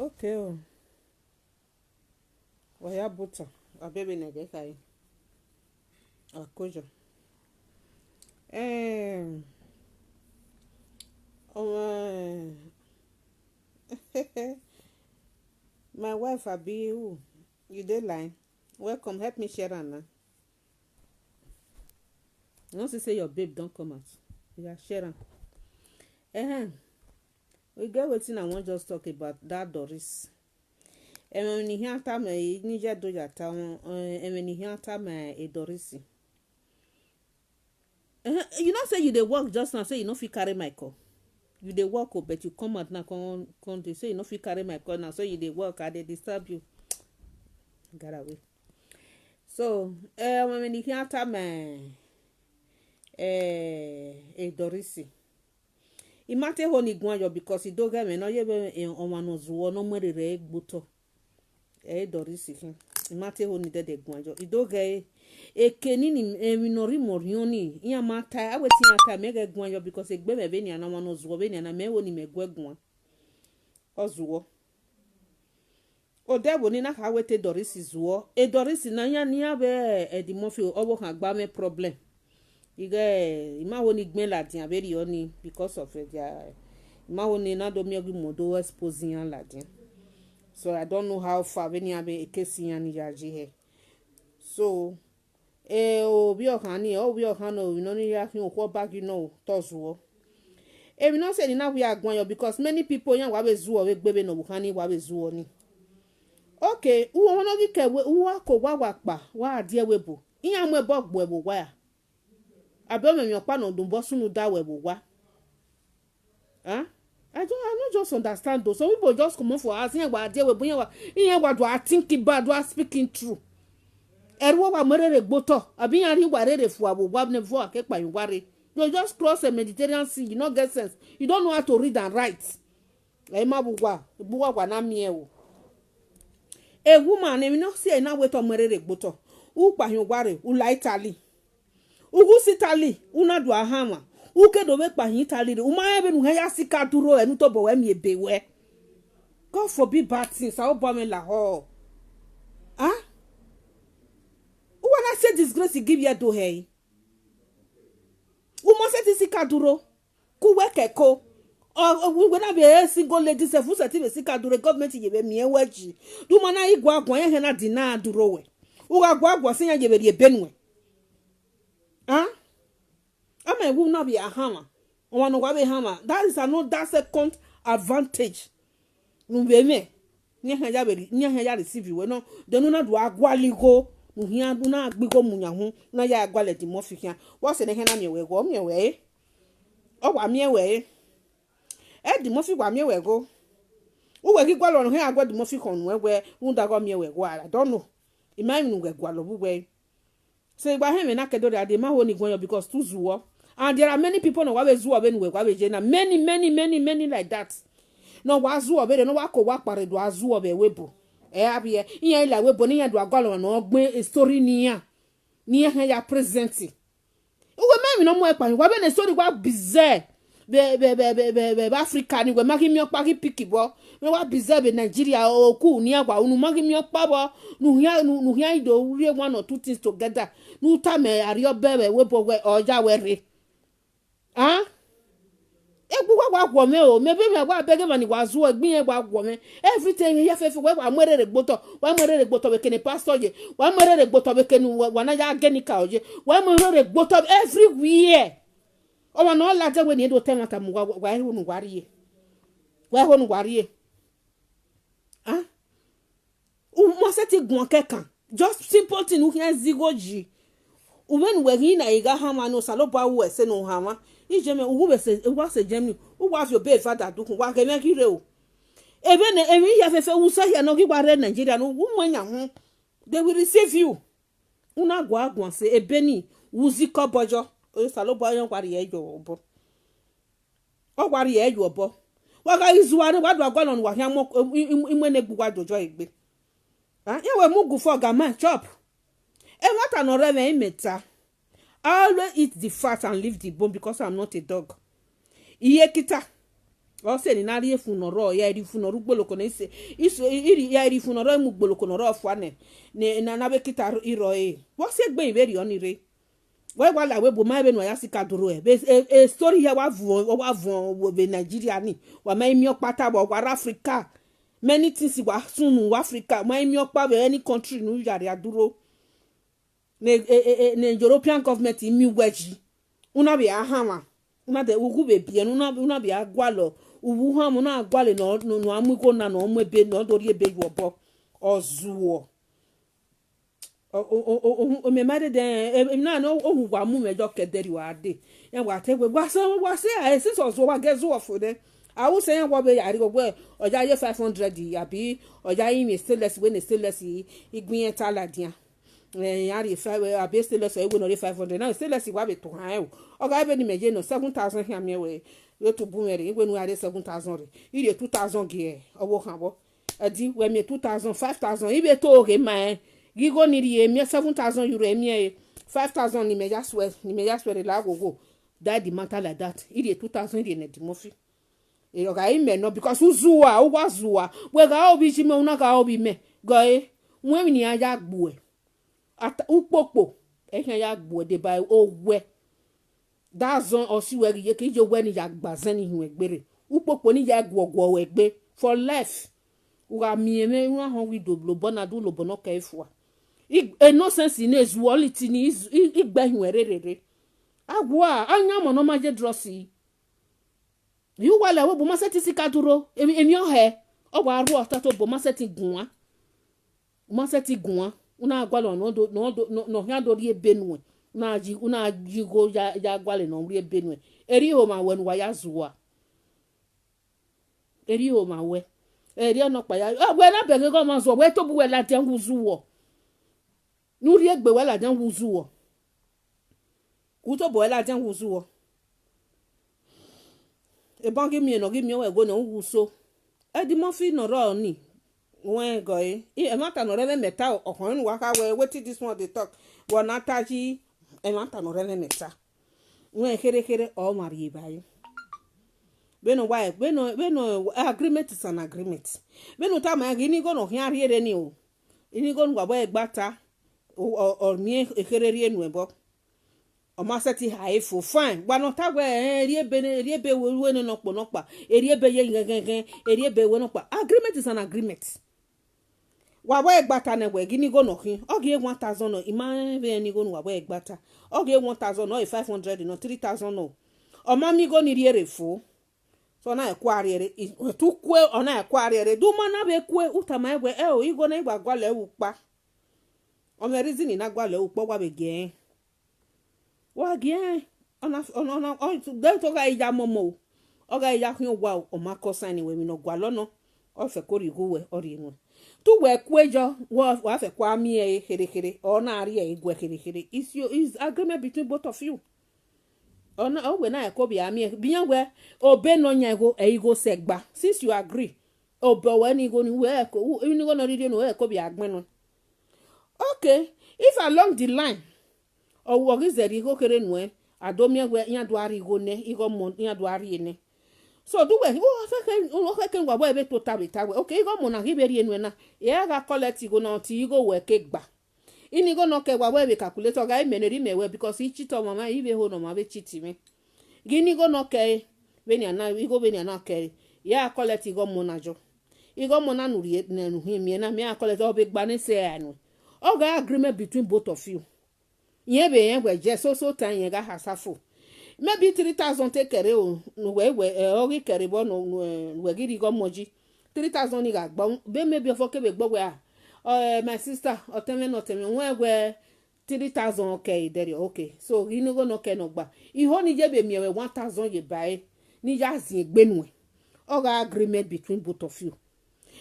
Okay, oh. Waya buta. Abebe nege kai. Akojo. Eh. Oh, my wife Abi who? You dey line. Welcome. Help me share am now. You know say your babe don't come out. Yeah, share am. We get wetin I wan just talk about that Doris. When you hear time Niger do ya town, when you hear time a Doris. You know say you dey work just now, say you no fit carry my call. You dey work, oh, but you come out now, come dey say you no fit carry my call now, so you dey work, I dey disturb you. Get away. So, when you hear time a Dorisi. Imate honi gwanyo because it doga me no yebe onwano zuwo no mwere egbuto. Dorisi hin. Imate honi de gwanyo. Idoga kenini minori morioni. Iya mata aweti ata mege gwanyo because egbe me beni ana wano zuwo beni ana me woni me gwan. Ozuwo. Odebo ni na ka wete Dorisi zuwo. Dorisi na ya ni abe edimofi owo kan gba me problem. Ima woni gben la din aberi oni because of their ima woni na do mi ogi modo exposing yan la din. So I don't know how far when you have a case yan yaji he. So obi okan ni obi okan no we no ni ya fi okwo back you know tozuo. We no say na we agwan yo because many people yan wa be zuo we gbebe no bukan ni wa be zuo ni. Okay, uwo no gi kewe uwa ko wa pa wa adie webo. Iyan mo ebo gbo ebo wa ya. Abeme mi opa no dumbo sunu da webo wa. Huh? I don't just understand though. Some people just come for us. Here we deal with here what do I think about? Do I speaking true? Erwo wa merere gboto. Abi yan ri warere fu abo wa ne fu akepa yin ware. You just cross the Mediterranean Sea. You not get sense. You don't know how to read and write. E ma buwa na mi e wo. A woman e no see na we to merere gboto. U pa yin ware, u la Italy. Ugu Italy, una do ahama. Uke do make pa hin Italy. Uma ebe nu ya sika duro enu to bo we mi ebewe. God forbid bad things. I hope me la ho. Huh? Who wanna say disgrace give you do hey? Who must say sika duro? Ku we keko. Or we gonna be a single lady se fu certificate sika duro government ye be mi eweji. Du mana igwa agwan ye na dina duro we. Uga agwa sin ya ye be benwe. Huh? I will not be a hammer. One of a hammer. That is another second advantage. Nubeme. Nya receive you. No, the no do agwaligo. Muhia do not bigo munyahu. Na ya agwale di mofikia. What's in the hand me we go me way? Oh, wa me way. Di mofi wa me we go. Who will go on here? I got the mofi on where unda go me we go. I don't know. Imagine we go way. Say by him na kedo de ma ho ni gwan because too zuwo. And there are many people no wa be zuwo be nu we wa be je na many like that. No wa zuwo be no wa ko wa pare do azuwo be webo. Abi iyan ila webo ni yan do agwalo no gbin story ni yan. Ni yan ya present. Uwe me no mo e pa wa be na story wa bizarre. Be Africa ni we magi mi opa ki piki bo. Me wa bizarre be Nigeria o ku ni agwa unu magi mi opa bo. Nu hia do re one or two things together. Nu ta me ario bebe webo we oja were. Ah? Wa gwo me o me be me wa bege mani wa zuo gbin e wa gwo me everything here fefe we wa merere gboto we kene pastor je wa merere gboto we kene wa na ya genika oje wa merere gboto everywhere o wa no la je we ni do ten ata mu wa he nu wariye ah o mo se ti gun kekan just simple thing u here zigoji u when we hin na iga hama no saloba wo ese no hama ije me ugu bese wa se jemi ugu afio be father dukun wa ke me kire o ebe ne emi ya fefe wu se ya no ki gbare Nigeria no wu mo nya hu they will receive you una gwa agwan se ebe ni wuzi ko bojo o saloba yan kwari ye jo obo o kwari ye jo obo wa ga izuwa ni wa do agwa no wa hia mo imwe ne gbuwa jojo egbe ah ye we mugu for ga man chop e what an ore me imeta I always eat the fat and leave the bone because I'm not a dog. Iye kita. o se ni na ri funoro ya ri funoro gboloko na ise iso iri ya ri funoro mu gboloko no ro fane na be kita iro wo se gbe iberi onire we wala we bo ma be no ya sika duro e story ya wa vu wo be Nigeria ni wa ma mi opata bo wa Africa many things wa sunu Africa ma mi opa be any country no yare aduro ne European government mi weji una be ahama una de ugu be bie una be agwalo uwu ha mu na agwale no amugo na no mo ebe no dori ebe yobo ozuo o me made de na no ohu wa mu mejo kederi wa de ya wa te we wa se a se so wa gezo of de I will say what be yari go oja ye 500 abi oja yi me stainless we ne stainless igbin taladian yari fa we abi stainless we no 500 now stainless wa be to han o oga be ni meje no 7000 here me we yo to bumere we no are 7000 re ire 2000 ge owo kan bo adi we me 2000 5000 ibe to oge ma gigo ni ri me 7000 euro me 5000 ni me just we la go that the matter like that ire 2000 ire ne dimofi yoga ime no because uzuwa ugwazuwa we ga obi ji me una ga obi me go nwe ni aja gbu e ata upopo ehyan ya gbu de by owe dazon osiwe ye ki jo we ni ya gbazan ni hu egbere upopo ni ya gwogwo egbe for life uga mi me una ho wi do lo bona do lo bono ka ifua no sense in ezuality ni igbe hu erere agwa anya mo no ma je drosi you wala we bo maseti sika duro emi ohe ogwa aru otato bo maseti gunwa una agwalo no hia do ri ebenwe una jigo ya agwale no ri ebenwe eri ho ma wenu wa ya zuwa eri ho ma we eri ono pa ya we na be go ma zo we to bu we la den wuzuwo nuri egbe we la den wuzuwo ku to bo we la den wuzuwo e bon give me we go no wuso e di mo fi no ro ni wen go e mata no rele meta okon wa ka we wetin this one dey talk won ataji e mata no rele meta wen kere o mari bayi beno wa beno agreement is an agreement beno ta ma gini go no hian riere ni o ini go ngwa bo egbata o mi ekere rie nu ebo o ma seti haifu fine gba no ta we riebe we no ponopa eriebe ye gangan eriebe we no pa agreement is an agreement wa bo egbata na we gini go no hin o ge 1000 no ima be ni go no wa bo egbata o ge 1000 no 500 no 3000 no o ma mi go ni riere fu so na ekwariere tu kwe ona ekwariere du mana be kwe utama egwe o igo na igba gwale upa o me reason na gwale upa gwa be gen wa gen ona o to ga ija momo o ga ija kun wa o ma ko sign we mi no gwa lono o fe ko rigo we ori enu tu we kwejo wa fe kwa mi e kere o na ari e igwe kere is agreement between both of you ona o we na ekobi ami biyan we obe no nya ego e igo segba since you agree obe we ni go ni we eko ni go no ri no ekobi agbin no okay if along the line o wo gizeri go kere nu e adomi we yan do ari go ne igo mo yan do ari ne so do we o fe ken gwa bo ebe to tabi okay igo mo na giberi enu na ye ga collect go na ti igo we ke gba ini go no ke wa we calculator ga meneri mewe because ichi to mama ibe ho no ma be chiti me gini go no ke beni ana igo beni ana ke ya collect igo mo na jo igo mo na nuri na nu himi na me collect obe gba ni se anu o ga agreement between both of you yen be yen we je so tan yen ga hasafo maybe 3000 take kere o we o ri kere bo no we giri go moji 3000 ni ga gba be maybe ofo ke be gbo we my sister oteme we 3000 okay there okay so you no go no ke no gba iho ni je be mi we 1000 ye buy ni ja zin egbenu o ga agreement between both of you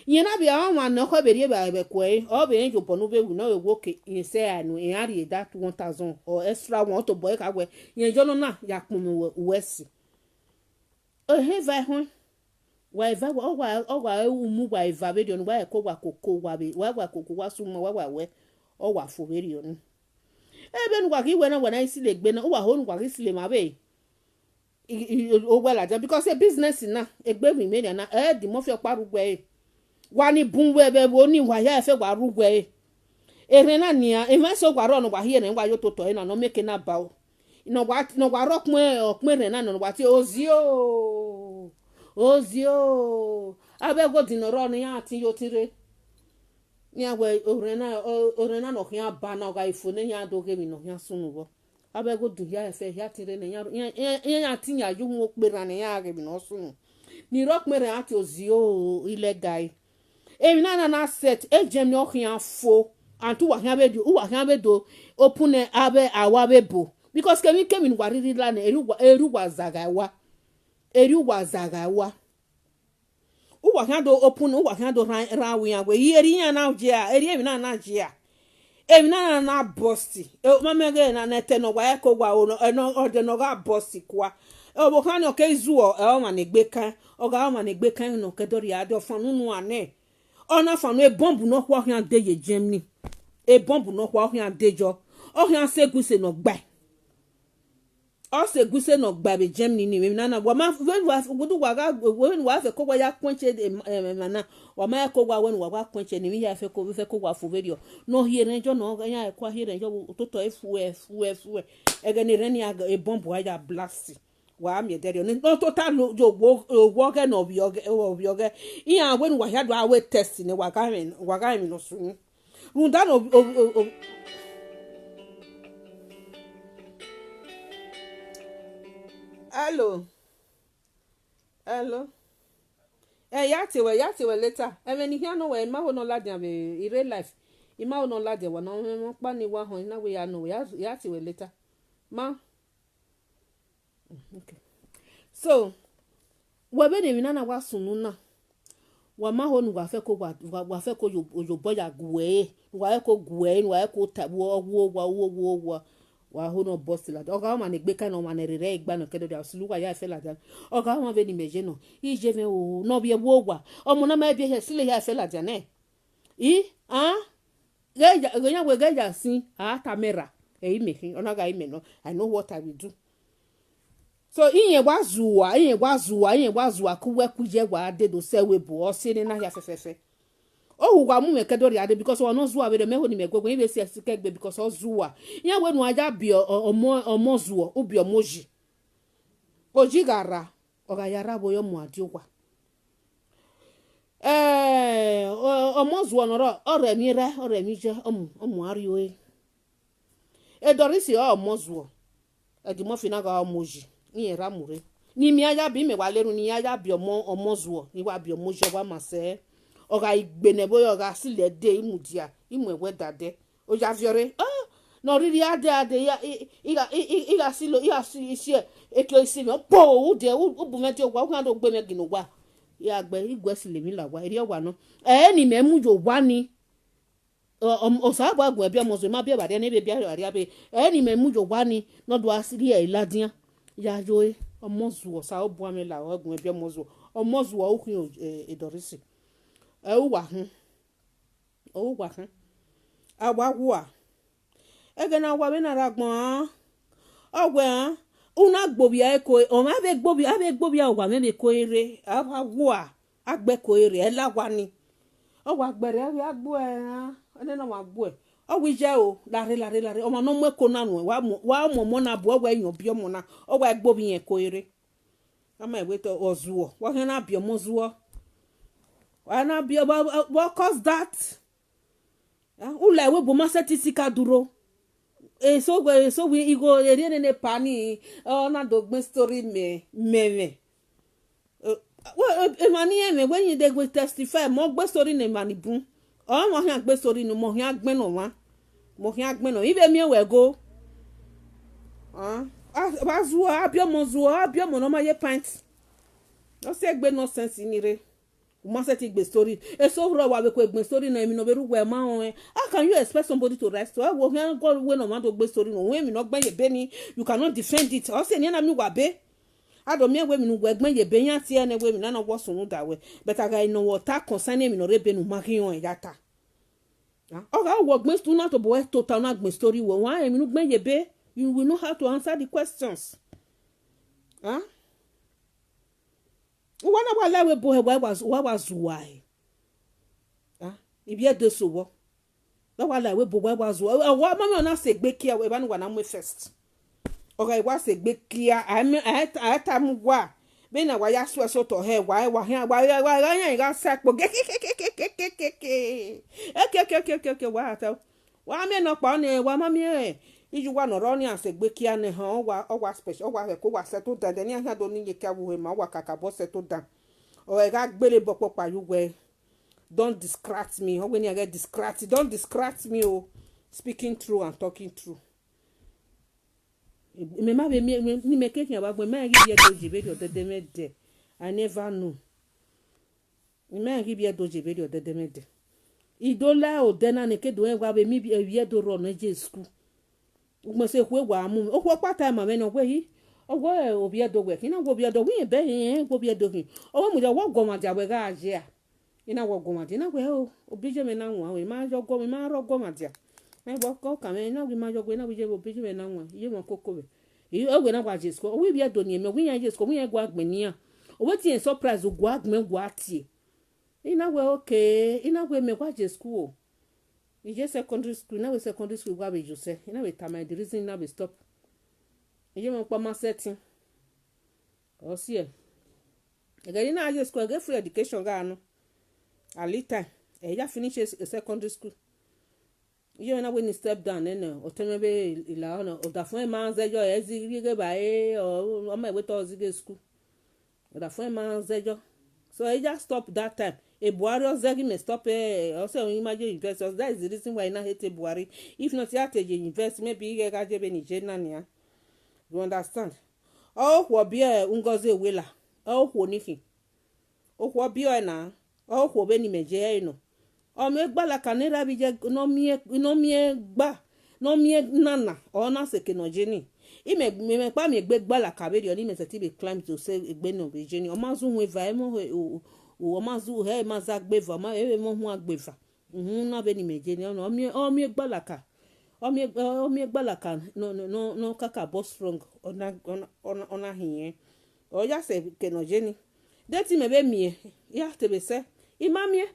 yen na be awon na ko be rie ba be ko o be en jo bonu be wu na we okay yen say anu en ari that 1000 or extra one to boy ka we yen jo no na ya pon mi we si o he vai hon wa eva o umu wa eva be don wa ko wa koko wa be wa koko wa sumo wa we o wa fo be ri oni e be nu wa ki we na isi le gbe na o wa ho nu wa ki sile ma be o well at because a business na e gbe mi me na di mo fi oparugwe wa ni bunwe be wo ni wa ya fe wa rugwe ere na nia e ma so gwa ro no wa hie na wa yo toto e na no make na ba o no gwa ro pon okpere na no wa ti ozio abego di no ro ni ya ti yo tire ni agwe ore na no hia ba na ga ifo ne ya do ge mi no hia sunu bo abego du ya efe ya tire ne ya tinya yu mo kpere na ya ge mi no sunu ni ro kpere ati ozio illegal e mi na set e jem ni ohia fo antu wa hia be do open abe awa be bo because kemi ni wariri la na eru wa zagawa uwa hia do open uwa hia do rawi agwe yeri ya na ojia eri emi na jia emi na bosti mamege na nete no wa ko gwa no ode no ga bosti kwa obo kan o ke zuo e o ma na gbe kan o ga o ma na gbe kan no ke dori ade ofan nu ane ona fanu e bombu no kwa hia de ye Germany e bombu no kwa hia dejo o hia seguse no gba o seguse no gba be Germany ni na na wa ma when wa gudu wa ga when wa fe ko wa ya kwenche mana wa ma ko wa when wa kwenche ni ya fe ko wa fu video no hie renjo no ya kwa hie renjo toto efu ege ni reni aga e bombu wa ya blast wa mi dere no total jo wo ge no bi oge iya when wa ya do awe test ni wa ga mi no sun runda no hello ya te we later ni here no we ma ho no ladian be real life ima ho no ladian wa no pa ni wa ho na we ya no ya te we later ma okay so we be ni na wa sunu na wa ma ho nu wa fe ko yo boya gwe wa ko gwe wa ko ta wo wa ho no boss la oga ma ne gbe kan no ma ne re igba no kedo da sulu wa ya fe la da oga ma be ni meje no I je me o no bi e wo wa omo na ma bi he sile ya fe la da ne geja we geja sin tamera e ime kin ona ga ime no I know what I will do so inye gwa zuwa ku we ku je gwa de do se we bo o se ni na ya fefefe o wa mu me kedori ade because o no zuwa we de me ho ni me gwegwe be se kegbe because o zuwa ya we nu aja bi omo zuwa obi omoji oji gara o ga yara bo yo mu adiwa omo zuwa no ore mi je omu ari o e dorisi omo zuwa e di mo fina ga omoji ni era mure ni mi aja bi me wa leru ni aja bi omo zuwa ni wa bi omoji wa ma se oga igbene boyo oga sile de imudia imwewe dade o ja fiore no riri ade ya iga silo isi eke isi me po u de u bu meti ogwa u do gbe me ginu gwa ya gbe igwe sile mi la gwa eri ogwa no ni me mu jo gwa ni o sa gwa gwa bi omo so ma bi ba de ne be bi ari abe ni me mu jo gwa ni no do asiri e ladian ya jo omo zuo sa obu ame la ogun bi omo zuo o kun edorisi uwa hu agwa ege na wa be na ragbon ogwe una gbobia eko o ma be gbobia ogwa me be ko ere agwa agbe ko ere elagwa ni ogwa gbere agbo ene na wa gbo ogwi je o lare o ma no mu eko na nu wa mo na bo ogwa eyan bi omo na ogwa gbobia ko ere ama ewe to ozuo wa na bi omo zuo ana be about what cause that ula we bo ma statistika duro so we igo eri ne pani na do gbin story me mani when you dey go testify mo gbe story ne mani bun o mo han gbe story no mo han gbin no ibe mi we go ba zuwa abio mo no ma ye pint no say gbe no sense ni re uma set igbe story so ro wa be ko igbe story na emi no be ruwe ma on how can you expect somebody to rest wo han go we no ma do gbe story no we mi no gben ye be ni you cannot defend it o se ni na mi wa be ado mi we mi no gben ye be yan ti ene we mi na no wo sunu da we but aga no water concern mi no re be no ma kin on yata o ga wo gben story na to bo total na gben story wo wa emi no gben ye be you will know how to answer the questions Wana wala we boy was why. Ah, if you do so what? That wala we boy was what mama na say gbe kia we ban wana mwe first. Okay, was a gbe kia I tam wa. Be na wa ya so to he wa ya ga sack bo okay wa me no pa ne wa mama e iju wa no ro ni asegbe kia ne han wa special wa he ko wa settle down ni aha do ni ye ka wo ma wa kaka bo settle down o e ga gbele bopo pa you we don't distract me o when you get distracted don't distract me o speaking true and talking true me ma be ni me ke wa gbe ma ri bi e doji be do de me de I never know me ma ri bi e doji be do de me de idola o dena ne ke do e wa be mi bi e wi e do ro no je school mo se kwe wa mu o ko pata ma me no kwe yi o go obi edo we kina go obi edo wi be yin go obi edo kin o mo je wo go ma ja we ga je a ina wo go ma je na we o obi je me na nwa we ma jo go me ma ro go ma ja me bo ko ka me na we ma jo go na we je obi je me na nwa yi mo koko we yi o we na gwa je sko o wi bi edo ni me wi yan je sko wi yan gwa agbe ni a o we ti en surprise o gwa agbe gwa tie ina we okay ina we me gwa je school you just secondary school now we secondary school gwa be jose you know we time the reason now we stop you mo pa ma setting o see e na high school get free education ga no a little e ya finish a secondary school you know when you step down then o tell me ila no o da fun e ma zejo e zi ge ba e o ma we to zi ge school o da fun e ma zejo so I just stop that time. A Buhari Ozegi may stop also imagine investors. That is the reason why I hate Buhari. If not, you have to invest, maybe you get a Nigeria. You understand? Oh, what be a Ungozi Willa? Oh, who Niki? Oh, what be a na? Oh, who Benny Majeno? Oh, make Balacanera be no mere ba, no mere nana, or not second Jenny. He me pa me gbe gba la kabedi oni me seti be climb to say egbe no be jeni o ma zu hu eva e mo o ma zu he ma za gbeva ma e mo hu agbeva na be ni me jeni o mi gba la ka o mi gba la ka no kaka boss strong ona hiye o ya se ke no jeni de ti me be mi ya te be se imamie.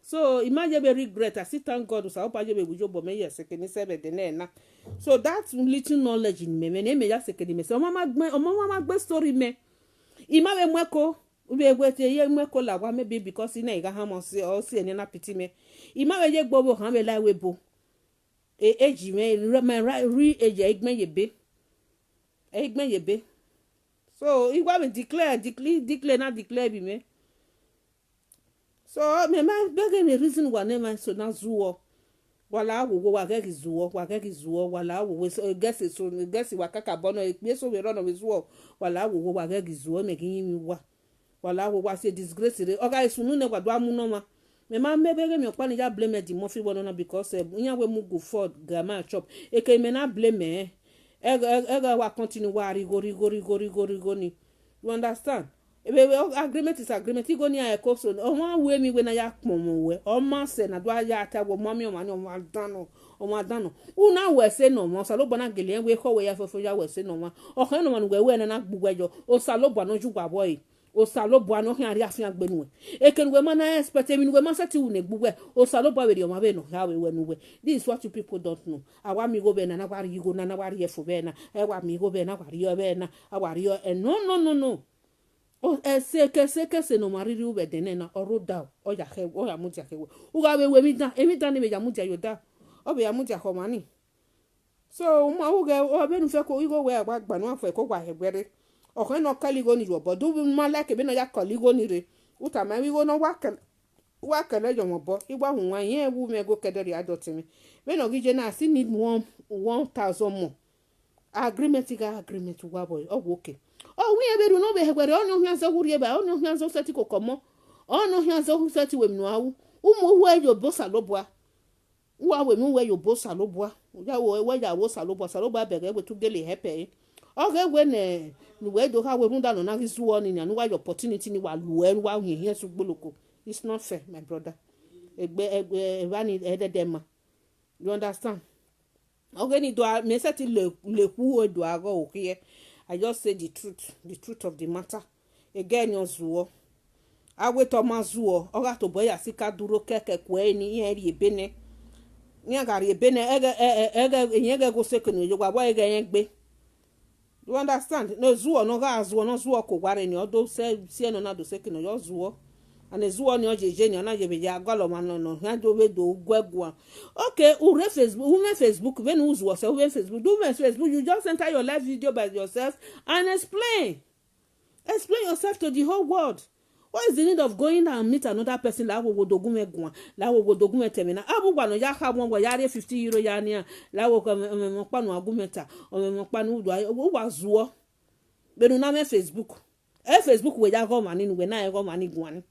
So imagine be regret. I still thank God. So I be with you, but me yes, can say be na. So that little knowledge in me me just say me. So mama gbe story me. Ima be mweko ube gwete ye mweko la wa maybe because ina iga ha mo se o se ni na piti me. Ima be je gbobo han be la we bo. Eji me re eji igmen ye be. Igmen ye be. So igwa be declare be me. So me ma bege me reason wa ne man so na zuo wala wo wa ge zuo wala wo we gesi so gesi wa kaka bono e so we run we zuo wala wo wa ge zuo me kin mi wa wala wo wa se disgrace re oga isunu ne gwa do amu no ma me ma bege me okpa ni ja blame di mo fi wono na because nya we mu go for grandma chop e ke me na blame e wa continue wa rigo ni you understand. Agreement is agreement. You go near a coast. Oh, one way me when I yak momo. Oh, master, na do I yata wo mommy or man or madano. Who now we say no more. Salobana Gillian, we call way for ya we say no more. Or Hanuman we went and Abuejo. Or Salobano Juba boy. Or Salobano Hariafian Benue. A can women I expect him in Wemasa ne Bue. Or Saloba with your maveno. How we went away. This is what you people don't know. I want me go ben and I want you go Nanawari for Bena. I want me go ben. I want you ben. I want you and no. O seke no mariri ube denena oroda o ya he o ya mutia he uga we mi da ni me ya mutia yoda o be ya mutia ko mani so ma uga o be nu fe ko igo we agba gba nu afo ko gwa hegbere o kan no kaligo ni robo do bi ma like be no ya kaligo ni re uta ma wi go no wa kele jo mo bo igba hu wan yen ewu me go kedere adot mi be no gije na still need 1000 more agreement wa boy o okay. Oh, we have no be where on no so hurry ba on no so seti kokomo on no so seti we no awu umu we yo bossa lobwa wa we mu we yo bossa lobwa ya we ya wo salobwa bege we tu gele hepe oge we ne we do ha we runda no na hisu one ni anu wa your opportunity ni wa lu en wa hin here so gboloko. It's not fair, my brother. Egbe rani ededema. You understand? Oge ni do me seti le ku o do ago okiye. I just say the truth of the matter. again your zuo awe to mazuo oga to boya sika duro keke kwe ni eri ebene ni agari ebene ege yenge go sekunu yo gwa ege yengbe you understand no zuo no ga zuo no zuo ko gware ni odo se no na do sekunu yo zuo and zuo ni ojeje ni na jebe ya galo man no ha do we do gwegwa okay ure Facebook when uzuo se we Facebook do Facebook you just enter your live video by yourself and explain yourself to the whole world. What is the need of going and meet another person la wo dogume gwan la wo dogume temena abugba no ya ha won ya re €50 ya ni la wo ko mo pa no agumeta o mo pa no wo wa zuo benu na me Facebook Facebook we ya go mani we na go mani gwan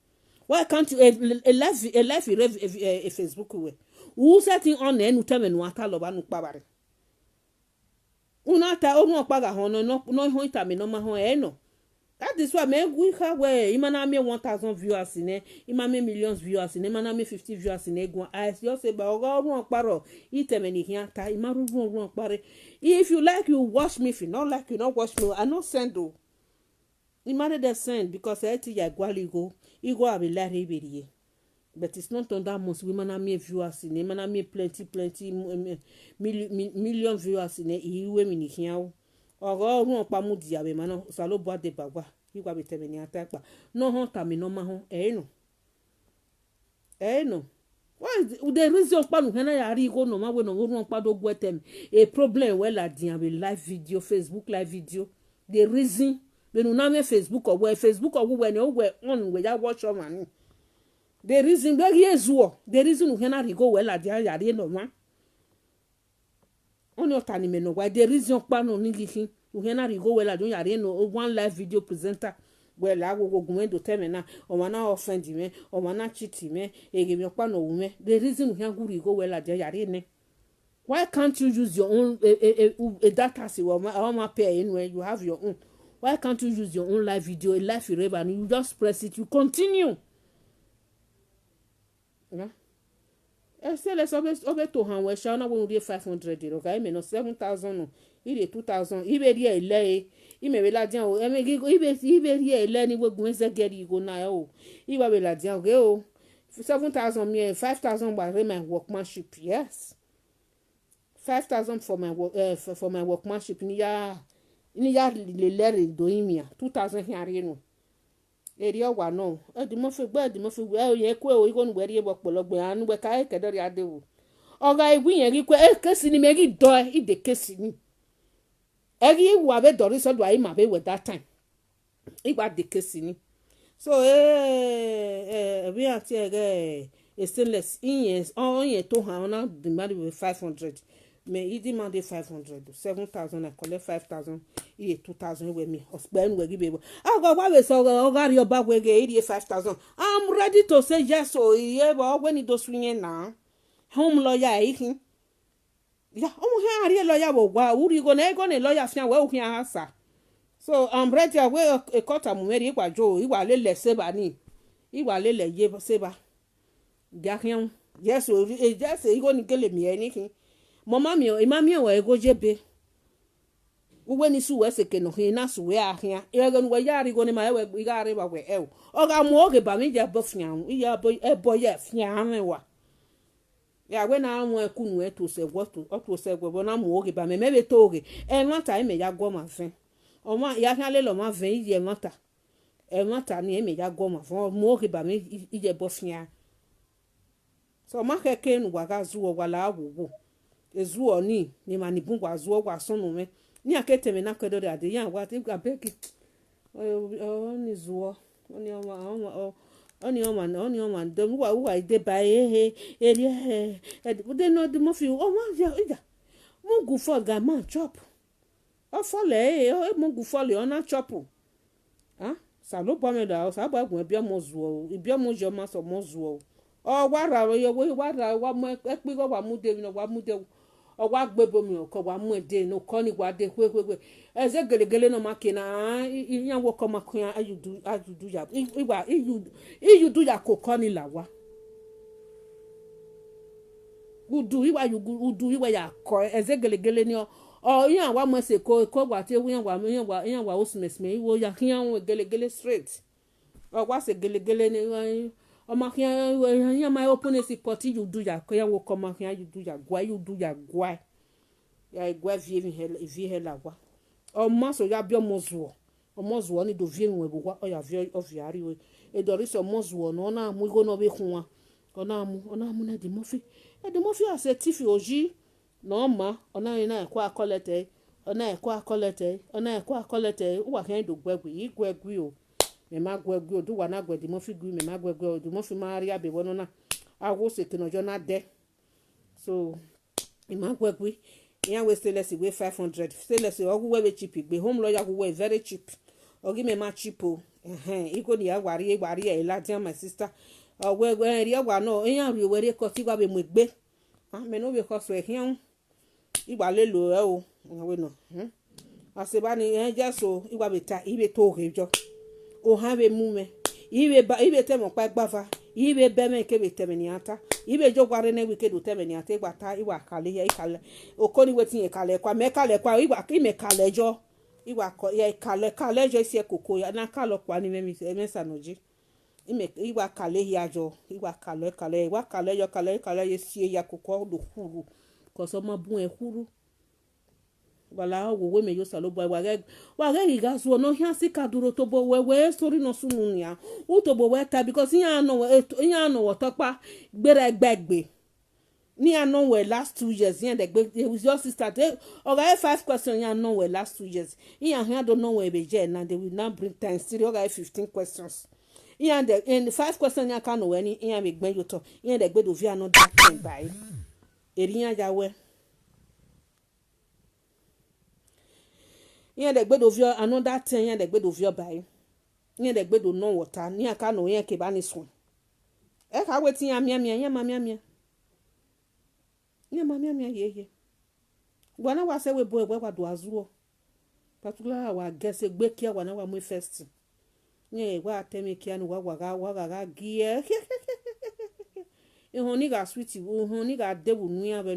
why can't you a life Facebook we who setting on enu temenu ata lo ba nu pa bare una ta o no pa ga ho no ho ita me no ma ho no. That is why we have where imana me 1,000 viewers in it, imana millions viewers in it, imana me 50 viewers in it. I just say, but run paro, ite meni hianta, imaru run pare. If you like, you watch me. If you not like, you not watch me. I not send though. Imana they send because I tell you go, you go have a lot of but it's not on that most women are me viewers in it, imana me plenty million viewers in it. Iwe meni hiao. Ogo run pa mu dia be mano salo bo de bagba igwa be tebe ni atakpa no hon ta mi no ma hon no why is the reason pa nu hena ya ri go no ma we no run pa do gwetem a problem we la dia be live video Facebook live video the reason be nu na me Facebook or we no we on we ya watch o man the reason be yezuo the reason nu hena ri go we la dia ya ri no ma only otani me no why the reason pa no ngihin uhena rigo wela don yare no one live video presenter wela go gumendo temena o mana offend me o mana cheat me ege mi pa no wume the reason uhena go rigo wela de yare ne why can't you use your own a data si o ma pay anywhere you have your own why can't you use your own live video a live forever and you just press it you continue yeah. Say let's obe to han we shall na won dey 500 okay me no 7,000 no ire 2,000 ibe ri ele ime be la dian o eme ibe ri ele ni gbogun ese geri go na o iba be la dian okay o 7,000 me 5,000 by my workmanship yes 5,000 for my workmanship ni ya le lere do imia 2,000 hiare no eri owa no edi mo fe o ye ku o igo nu weri e bopologbe anu we ka e kedori adewo oga igu yen ri ku e kesi ni me ri do e de kesi ni eri wa be dori so do ai ma be with that time igba de kesi ni so we ati stainless yes on ye to ha na demand with 500 me he demanded 500 7,000 I collect 5,000 he 2,000 with me spend we give I go why we so go your back we get 5,000 I'm ready to say yes so yeah but when it does swing now home lawyer ihin yeah oh here lawyer wo wa uri go na lawyer fian we ohin answer so I'm ready we a court amumeri igba jo igba lele seba ni igba lele ye seba gakian yes so just igo ni kele mi anything mama mi imami wa ego jebe uwe ni su we seke no hin na su we ahia ego no yari go ni ma we igari ba we e o ga mu oge ba mi je bo fian iya bo ebo ye fian wa ya we na mu eku nu eto se woto oto se gbo na mu oge ba me be to oge e mata e me ya gwo ma fen o ma ya kan le lo ma fen iye mata e mata ni e me ya gwo ma fen mu oge ba mi ije bo fian so ma keke nu wa ga zu o wala awowo ezuo ni mani bungwa zuo gwa sonu me ni akete me na kedore ade yan wa te gba beki oni zuo oni oma de wa ide ba eri de no de mo fi o ma ja mo gu fo ga man chop o fo le mo gu fo le ona chop ah sa lo bo me da sa ba gun bi mo zuo bi mo jo ma so mo zuo o wa ra yo wa ra wa mo pe go wa mu de no wa mu de owa gbebo mi ko wa mu ede no ko ni wa de kwe eze gelegele no makina yan wo ko makun ajudu ya iwa you do ya ko ko ni lawa udu iwa you udu iwa ya ko eze gelegele ni o yan wa mo se ko wa te yan wa o smesme wo ya kian gele straight o wa se gele ni o ma kian yan ma open si poti you do ya ko yan wo ko ma kian you do ya gwa ya gwa vie hela wa o ma so ya bi o mo zuo ni do vie nwe gwa o ya vie o viari we e do ri so mo zuo no na mu go no be kun ona mu na de mofi ase tifi oji no ma ona ina kwa kolete uwa kan do gwegwi o me ma gwegwi o do wa na gwedi mofi gwi me ma gwegwi o do mofi ma ri abe wono na awo se kinojo na de so me ma gwegwi yan we stainless we 500 stainless o we cheap gbe home lawyer we very cheap o gi me ma cheap o iko ni awari e la dia my sister we ri agwa no yan ri we ri ko ti gba be mo gbe me no be ko so e hian igba le lo e o we no aseba ni je so igba be ta ibe to rejo o ha be mu me ibe te mo pa gbafa ibe be me ke be te me ni ata ibe jo gware na wike do te me ni ata igba ta igba kale ya ikale okoni wetin e kale kwa me kale kwa igba ki me kale jo igba ko ya kale jo isi ekoko ya na kalo kwa ni me sanoji igba kale ya jo igba kale yo ye sie ya koko do huru ko so mo bun e huru wala wo we me yo salo boy wa ge iga so no hia sika duro to bo we story no sunu nia u to bo we ta because yan no wo topa gbere gbegbe ni anon we last 2 years yan de gbe with your sister they oga 5 questions yan no we last 2 years yan here don't know we be je na they will now bring 10 still oga 15 questions yan de in 5 questions yan kan no we ni yan me gben yo to yan de gbe do vi another thing by eriyan ja we yan de gbe do vi another thing yan de gbe do vi by yan de gbe do no water ni aka no yan ke ba ni sun e ka wetin yan mia yan ma mia ye wana wa se we boy wa do azuo particular wa guess egbe kia wana wa mu first nye wa temi kia no wa ga gie ehon ni ga sweet ehon ni ga debu nuya be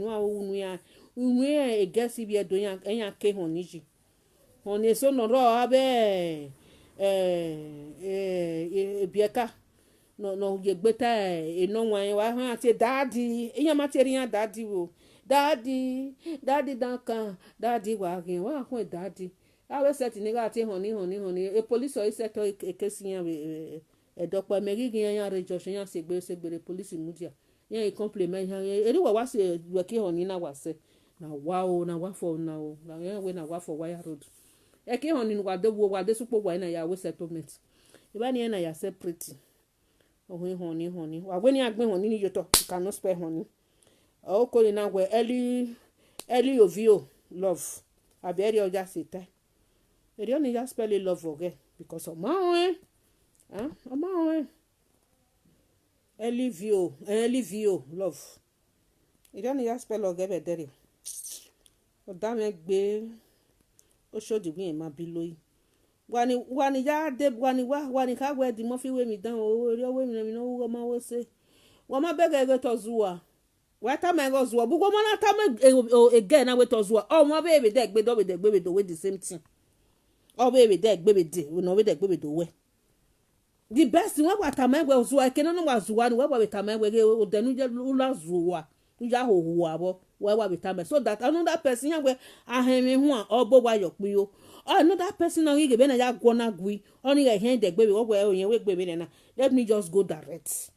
nuya e guess bi edo yan ke hon ni ji hon e so no ro abe bieka no ye gbeta eno wan wa han ti daddy eyan ma ti ri yan daddy wo daddy dankan daddy wa gen wa kun daddy awe set ni ga ti honi e police o set o ekesi yan e dopo me gi yan rejo yan segbe police mudia yan e compliment yan eri wa se we ki honi na wa se na wa for na o na yan we na wa for wire road e ki honi wa de supo wa na ya we settlement iba ni na ya separate honey wa we ni agbe honey ni yoto you cannot spell honey o ko ni na we early ovio love abi eri oja seta eri oni just spell love again because of my early vio love eri oni just spell again be dere o da me gbe o show di wi ma bi loyi wani ya de wani ka we di mo fi we mi dan o ri o we mi no wo ma wo se wo ma bege go to zuwa wa ta me go zuwa bu go mo na ta me again na we to zuwa o mo be de gbe do we the same thing o be de gbe de we no we de gbe do we the best we wa ta me we zuwa ke no wa zuwa ni we wa ta me we o de nu je ula zuwa nu ja ho ho abo we wa be ta me so that another person yan we ahen mi hu a obo wa yo pi o another person now you be na ya gwona gwi only ga hen de gbe we oyen we gbe me na let me just go direct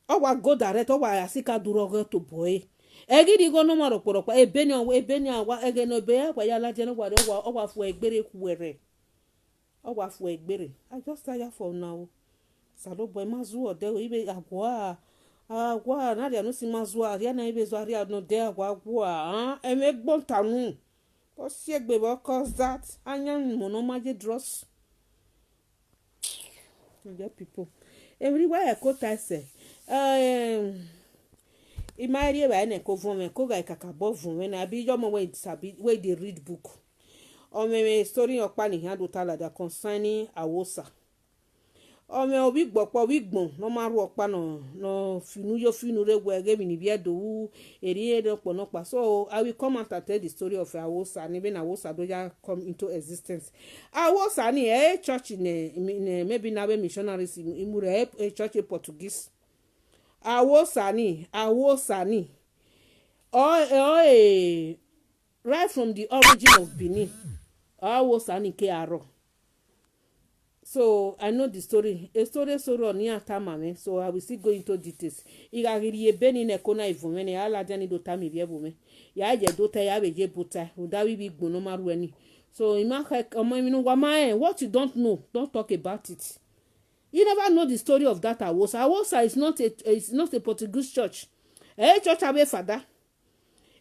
o wa go direct o wa asika duro go to boy egidi go no maro poropo ebeni awa ege no be wa ya la je no o wa fu egbere kuwere o wa fu egbere I just tire for now salo boy mazu o de ibe agwa na dia no si mazu ari na ibe zo ari no de agwa eme gbontanu o si egbe bo cause that anyan monomaje dross the people everywhere ko ta se imari ba na ko vun me ko ga kakabo vun me na bi yo mo we sabi we dey read book o me story opa ni han do tala da concerning awosa ome obi gbokpo obi gbon no maru opa no finu re wege mi ni biedo eri do po no pa. So I will come out and tell the story of Awosa, and even Awosa doja come into existence. Awosa ni church in maybe na missionaries imure church Portuguese. Awosa ni right from the origin of Benin. Awosa ni ke aro. So I know the story. A story so near Tamame. So I will still go into details. Igagiri ebeni ne kona ivumene ala jani do tami biebume. Ya je do ta ya beje buta. Udawi bi gbono marueni. So imaka omaminu wamae. What you don't know, don't talk about it. You never know the story of that Awosa. Awosa is not a Portuguese church. A church abe father.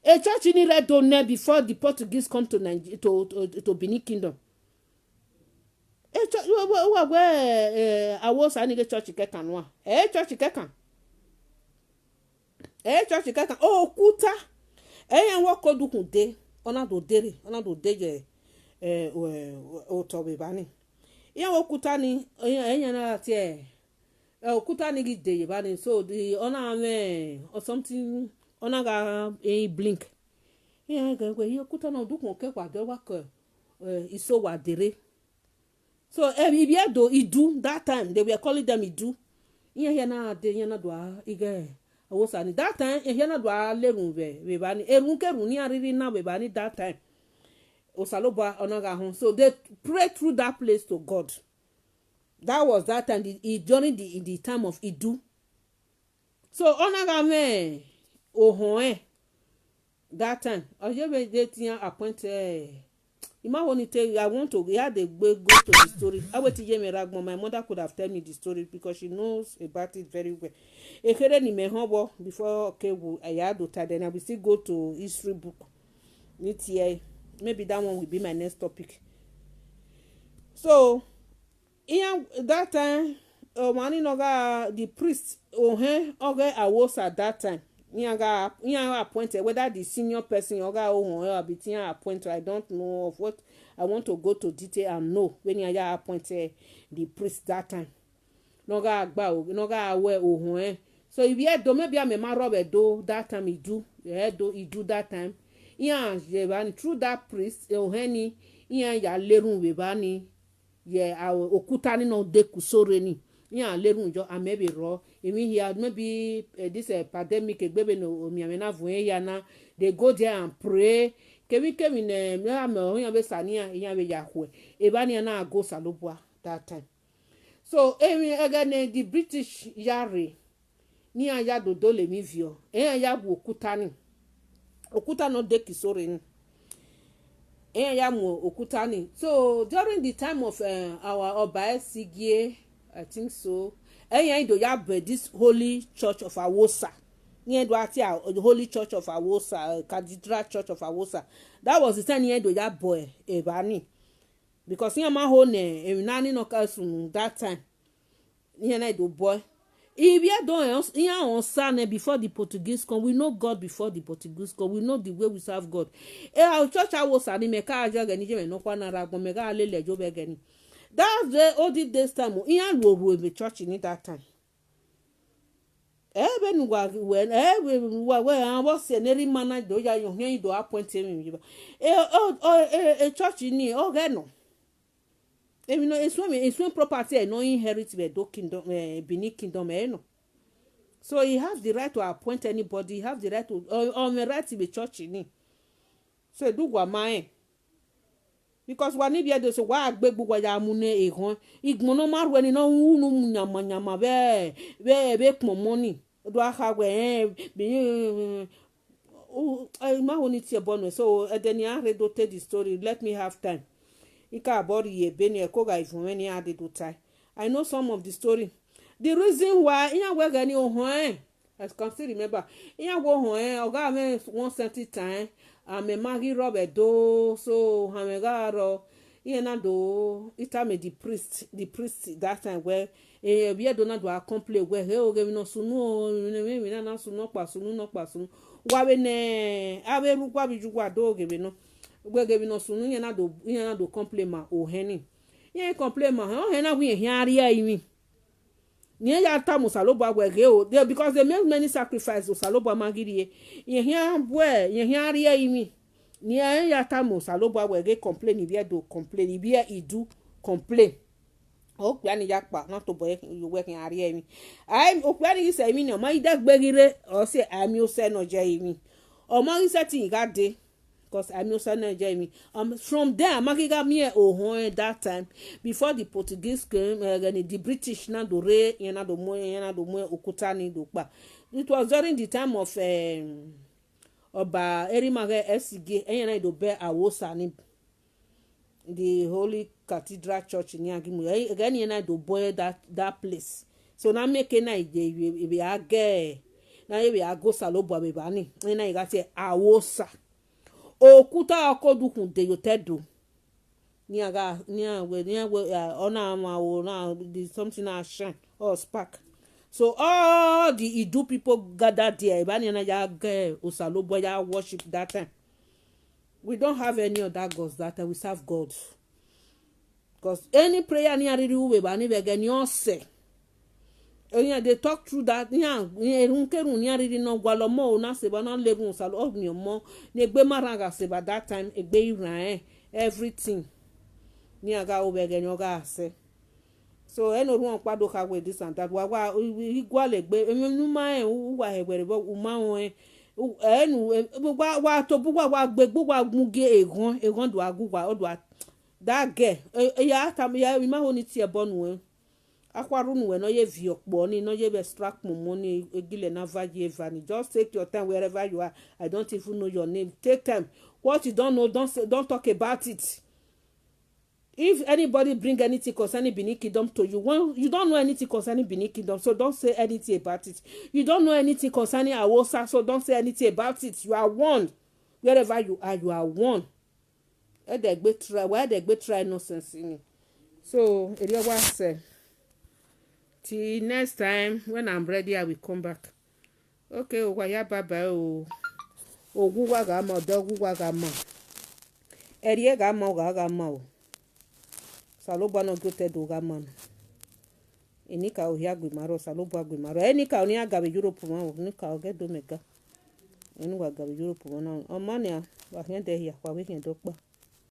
A church in Redone before the Portuguese come to Nigeria to Benin Kingdom. Awosa ni church kekan wa church kekan okuta yan wo kodukun de ona do deje otobe bani yan okuta ni yan na ti okuta ni gide bani. So the ona or something ona ga blink yan ga okuta na dukun ke kwa de wa ko iso wa dere. So Ibiedo Idu that time they were calling them Idu. Iya na de yana dwa ige Awosa ni that time yana dwa lerun we bani erun kerun ni ariri na we bani that time. Osaloba onaga hon. So they prayed through that place to God. That was that time during the time of Idu. So onaga me ohon that time oje they tian appointed I want to go to the story. I wait to hear me ragmo. My mother could have told me the story because she knows about it very well. Before okay, I had to then I will still go to history book. Maybe that one will be my next topic. So, in that time, the priest Awosa at that time. Iyan appointed whether the senior person oga or bitian appointed. I don't know of what I want to go to detail and know when Iyan appointed the priest that time. Noga agba noga awe ohun so if you do maybe I'm a Robert do that time he do that time. Iyan je through that priest oheni iyan ya lerun we bani ye okuta ni no de kusore ni. Yeah, lerun jo maybe raw. Maybe this pandemic no miamena vuenya na they go there and pray. Kemi ne me be sania iya be yahwe. Ebani na go salobwa that time. So again the British yare ni aya dodo le mi vio. Ya bu okuta ni. Okuta no de kisore ni. Ya mu okuta ni. So during the time of our Oba Sigie, I think so. Do ya this Holy Church of Awosa. The Holy Church of Awosa, Cathedral Church of Awosa. That was the time do ya boy ebani. Because my whole name nani no kasun that time. Do boy. If you don't on son before the Portuguese come, we know God before the Portuguese come. We know the way we serve God. Our church Awosa ni meka aja gani je no kwa na ragbo mega alele jo be gani. That's the old days time. Iyan wo the church in that time. When was any man do ya yon do appoint him. A church in no. It's one property no inherit the kingdom Benin Kingdom no. So he has the right to appoint anybody. He has the right to the right to be church in. So do what my because when you do so why agbebu wa ya mune ehon igmono maru eni no unu nyama be money do aka we ma woni tie bonus. So then ya redo tell the story. Let me have time. Ika abori ye beni e ko ga ifun eni ade do tie. I know some of the story. The reason why iyan we gani ohun I can still remember iyan wo ohun oga me one certain time I'm a Maggie Robert do so hamegaro iyan do ita me the priest that time where we do not do a complain where he o give no sunu me na sunu pa sunu wa we ne aberu kwa bijugwa do give no we give no sunu iyan do complain ma o heni iyan complain ma o hena we hiari ya imi Nye ya ta musalobwa wege o because they make many sacrifices musalobwa magiri ye hia bwe ye hia rie imi nye ya ta musalobwa wege complain ibia do complain ibia idu complain o kwa ni yakpa na to boy we hia rie imi ai o kwa ni se imi no ma ida gbegire o se ami o se no je imi o ma ise tin ga de because I'm also Nigerian. From there, Magiga me that time before the Portuguese came, the British na do re, yana do mo okutani do pa. It was during the time of Oba Erimage Esige, yana do bear Awosa ni the Holy Cathedral Church in Yagimu. Again, yana do boy that place. So now make a night be age. Now we are go salobo bebani. Yana you got say Awosa. Okuta akodukun de yotedo niaga ona ma o na something na shine or spark. So all the Idu people gathered there. Ibani na ya osalobo ya worship that time. We don't have any other gods that time. We serve God. Because any prayer ni ariri ube bani bege ni ose. They talk through that. No gwalomo na seba na lerun salo of ni mo ne gbe maranga seba that time egbe iran everything ni aga obege ni oga ase. So eno run pado ka we this and that wa igwale gbe enu ma wa egbere bo uma won enu wa to bu wa gbe wa muge egon do agugwa odo that girl ya tam ya ma ho ni tie bonu akwarunu we no ye vi okpo ni no ye extract money egile na vaje vani. Just take your time wherever you are. I don't even know your name. Take time. What you don't know, don't talk about it. If anybody bring anything concerning Benin Kingdom to you, when you don't know anything concerning Benin Kingdom, so don't say anything about it. You don't know anything concerning Awosa, so don't say anything about it. You are warned. Wherever you are warned. Why they try nonsense in it. So it was say. Till next time, when I'm ready, I will come back. Okay, waya baba o. Ogugwa ga ma, dogugwa ga ma. Erie ga ma ga ma o. Saloba no gote do ga ma. Enika o hia gwimaro, saloba gwimaro. Enika oni aga be Europe ma o, nika o get do mega. Enu wa ga be Europe ma na. O mania, wa hende hia kwa weekend dokpa.